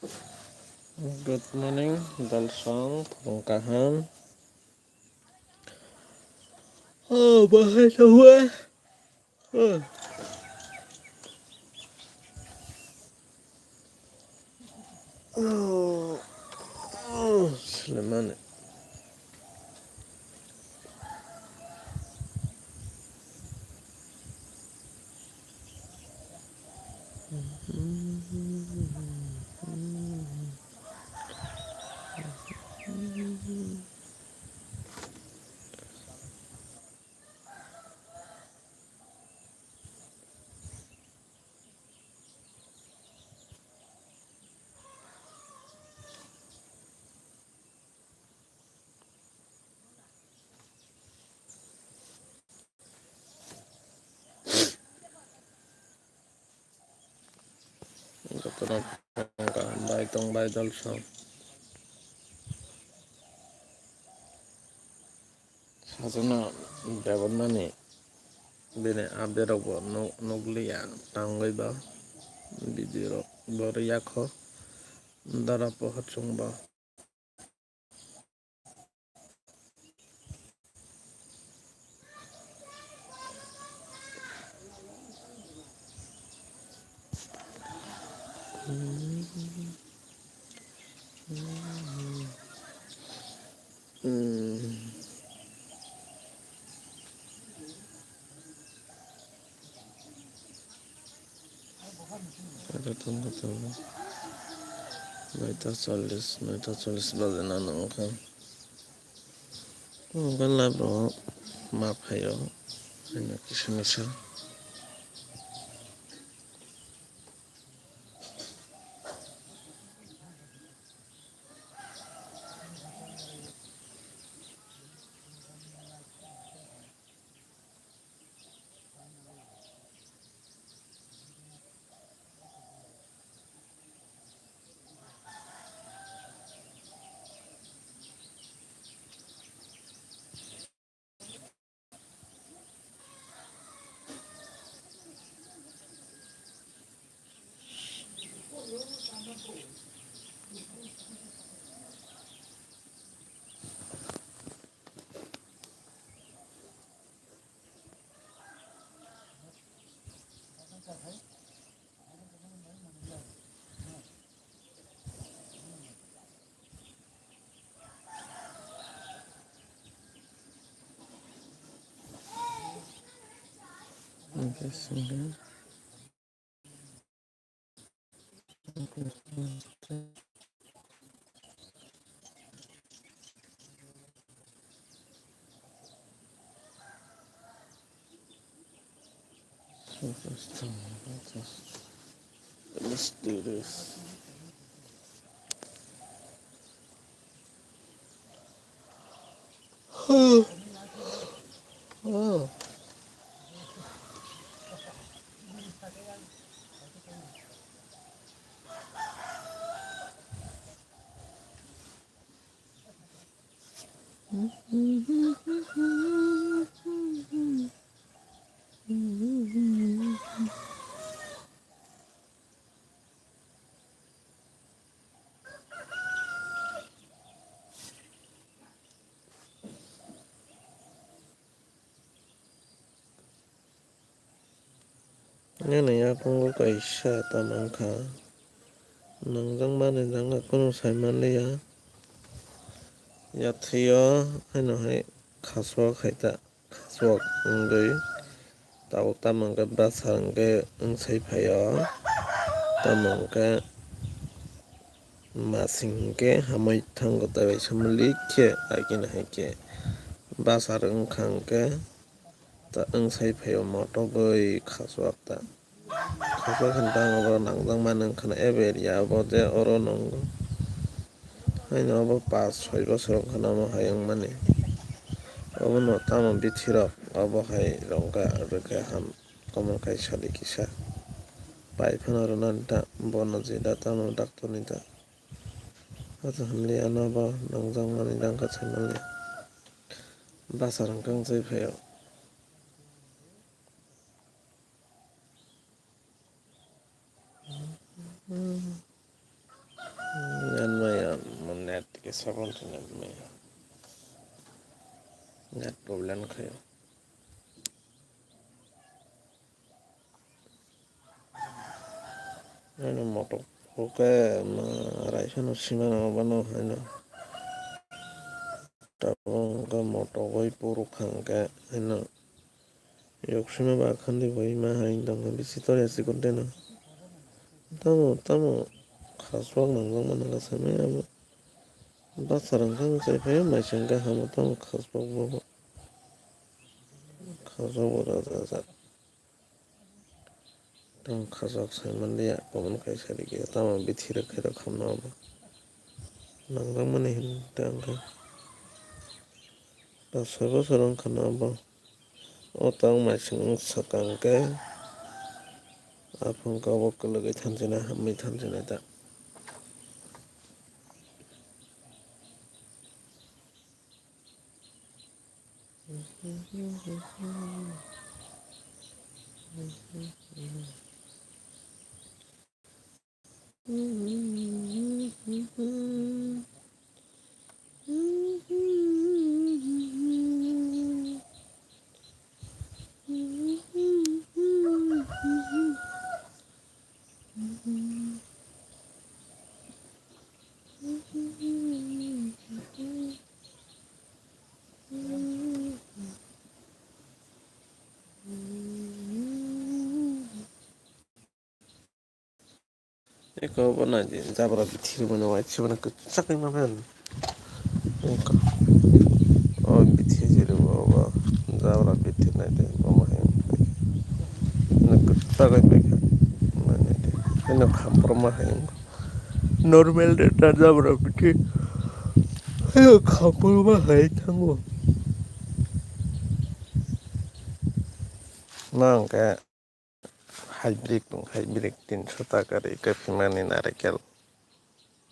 Good morning, Dalsong, Pungkahan. Oh, bahasa semua. Oh, oh, Sulaiman. Ketua Pungkahan baik tong baik Dalsong. Sasana Dewan mani. Bini update ako nugliya tanggay ba? Bidiro boriya ko. Dara po hatsung ba? Ada tunggu tunggu. Naita solis bagai nana kan. Kan lah bro, maaf hayo. Hanya kisah. Okay, single. Let's do this. Oh. Yan ya kung ko isya tamang ka. Nanggang man nang ako sai man le ya. Ya thiyo ano hai khaswa khaita. Khaswa ngai. Tao tamang ka basang ke sai phayo. Tamang ka masing ke hamai thang ko tabai samli ke akin hai ke. Basar khang ke ta sai phayo moto goi khaswa ta. Khaswa khantang abo nangdang man khana eber ya abo te oro nong. Hai no abo 5-6 bosor khana mo hayang mani. Abo no tamo bithirok abo hai rongka reke ham komo kai sali kisa. Pai phana ronan ta bono jeda tamo dakto ni ta. Ata hamli ano abo nangdang mani dangka chamali. Basar kang sai phayo. 17 में net problem kayo. Ano moto oke raisa no shima no bano ano tapong ka moto koi puro kangke ano 욕심에 박한데 거의 마하인당 비시토리 시건데나 tamo khaswag nangwang mana kasame amo basarang kang sai phayo maishanga hamo tamo khaswag bobo khaswag boda za tamo khaswag sai mandiya paman kai sari ki tamo bithira khaira khamna abo nangwang mana hin tangka basarang khana abo o tang maishang sakang ke apang ka wak lagai thanjina hammi thanjina ta iko bana je jabra bithir bana wa chibana ku sakai mamen iko o bithir jere baba jabra bithir na de mama hen na ku sakai me mane de eno khampor ma hen normal de ta jabra bithir eno khampor ma hai thango nang ka hybrid 300 taka re ka pimani narekel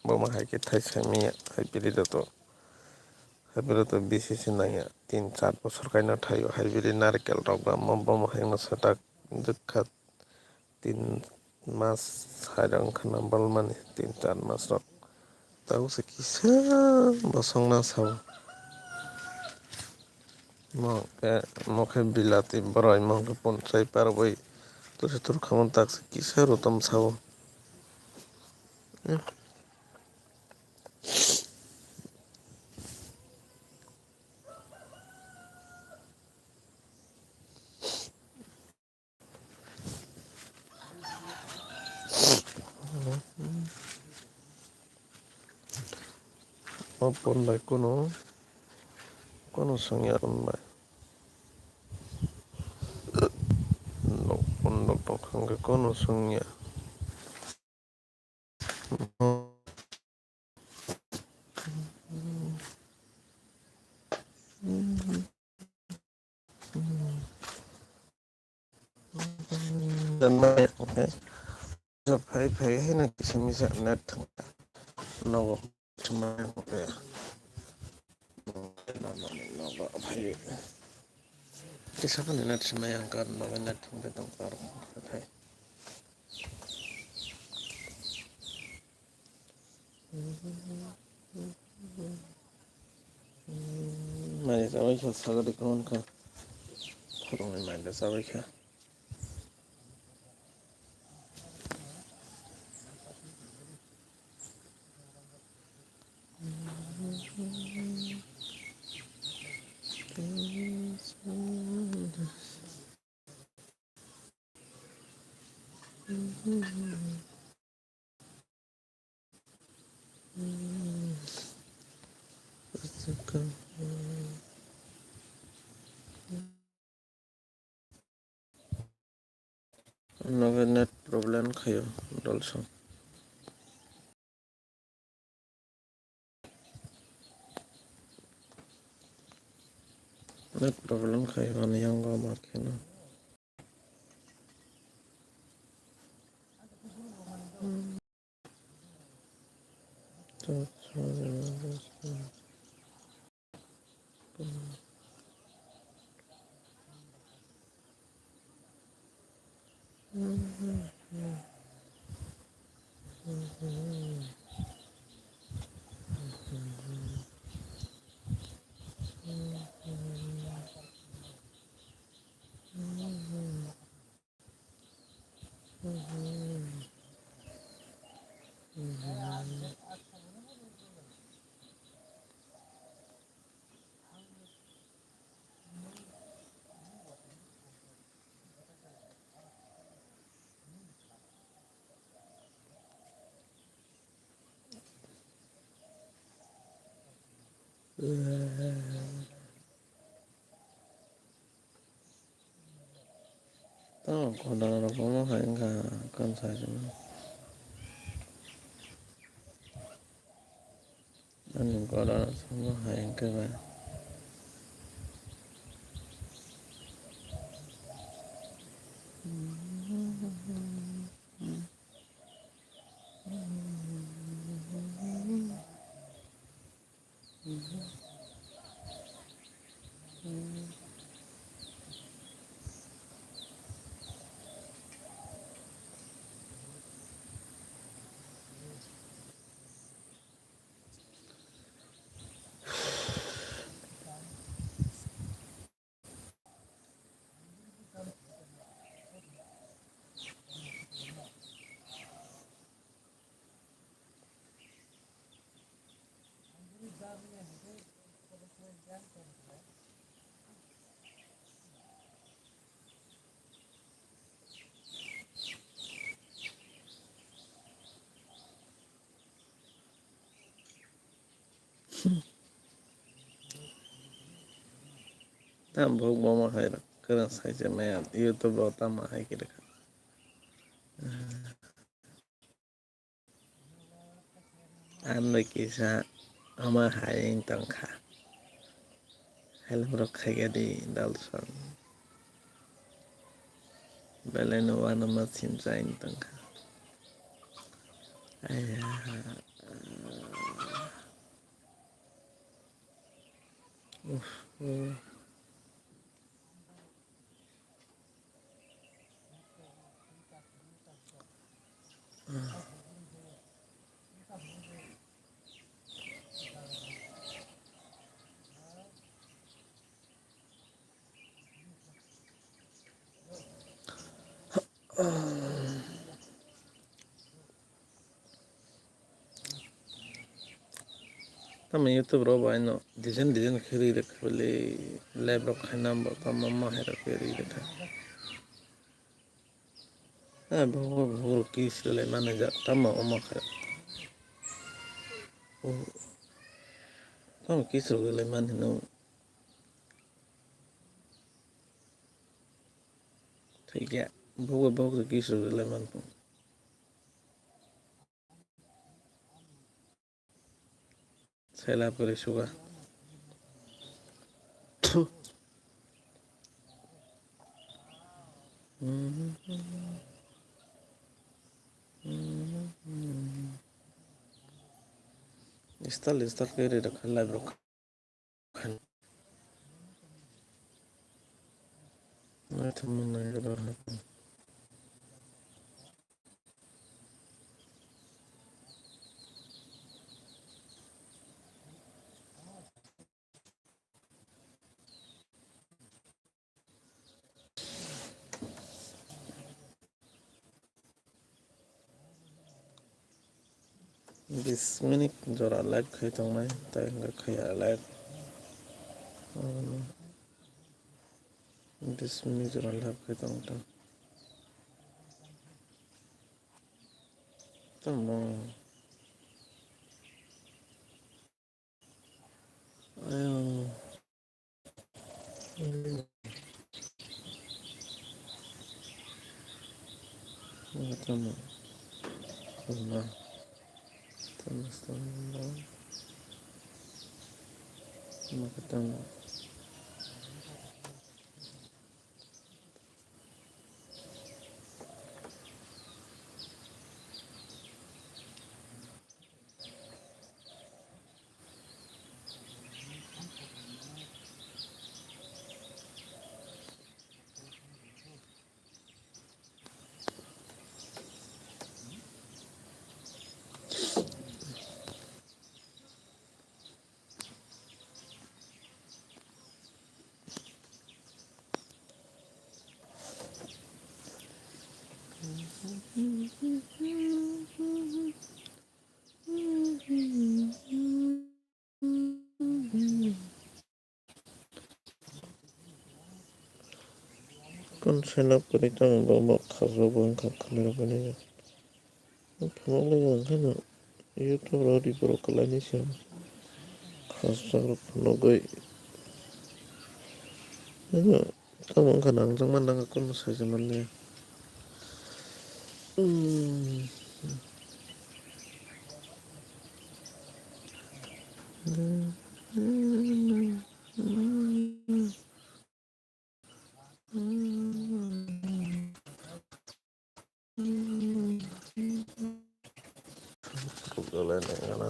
bama hai ke thai sami hybrid to BCC naya 3-4 বছর kaina thayo hybrid narekel rok bama hai na satak jukhat 3 mas hairang khana balmani 3-4 mas rok tau se kisa bosong na sao moke bilati barai moke ponsai parbai to se tur khamon tak se kisa rotam sao pon bai kono sangya pon bai pon to khangge kono sangya dan mai oke so phai hai na kisami sa net no cuma oke no phai kisa kan net semayang kan no net betong kar phai mai sabai kha sagari kon kha phorong mai da sabai kha no net problem khayo dolso net problem khayo an yang ga ma khena Tao có đàn nó có một hai cả con sai chứ anh có đàn nó có hai cái vậy tao buộc bỏ mà hay là cái đó sai chứ mày YouTube bảo tao mà hay cái đó anh nói cái sao ama hay tăng khá hay là một cái đi đào sang belen nó mà xin ra tăng khá ai tao mình YouTube rồi bài nó design khơi được với laptop khai nam bảo tao mama hay là khơi được à bố kỹ sư lại mang ra tao mà oma khai tao kỹ sư lại mang nó thấy cái bố kỹ sư lại mang sai là করে সুগা install করে रखा live रखा मैं तो मन नहीं कर रहा this minute जरा लाइव खाई तो मैं ताकि खाई लाइव this minute जरा लाइव खाई तो मैं ayo tama tama tama Kan senap peritang bawa kaso bangka kamera banyak. Pemula yang kana itu rodi brokolani siya. Kaso penogoi. Ano, tamang kanang zaman lang ako sa zaman niya. Hmm. Brokolani kana.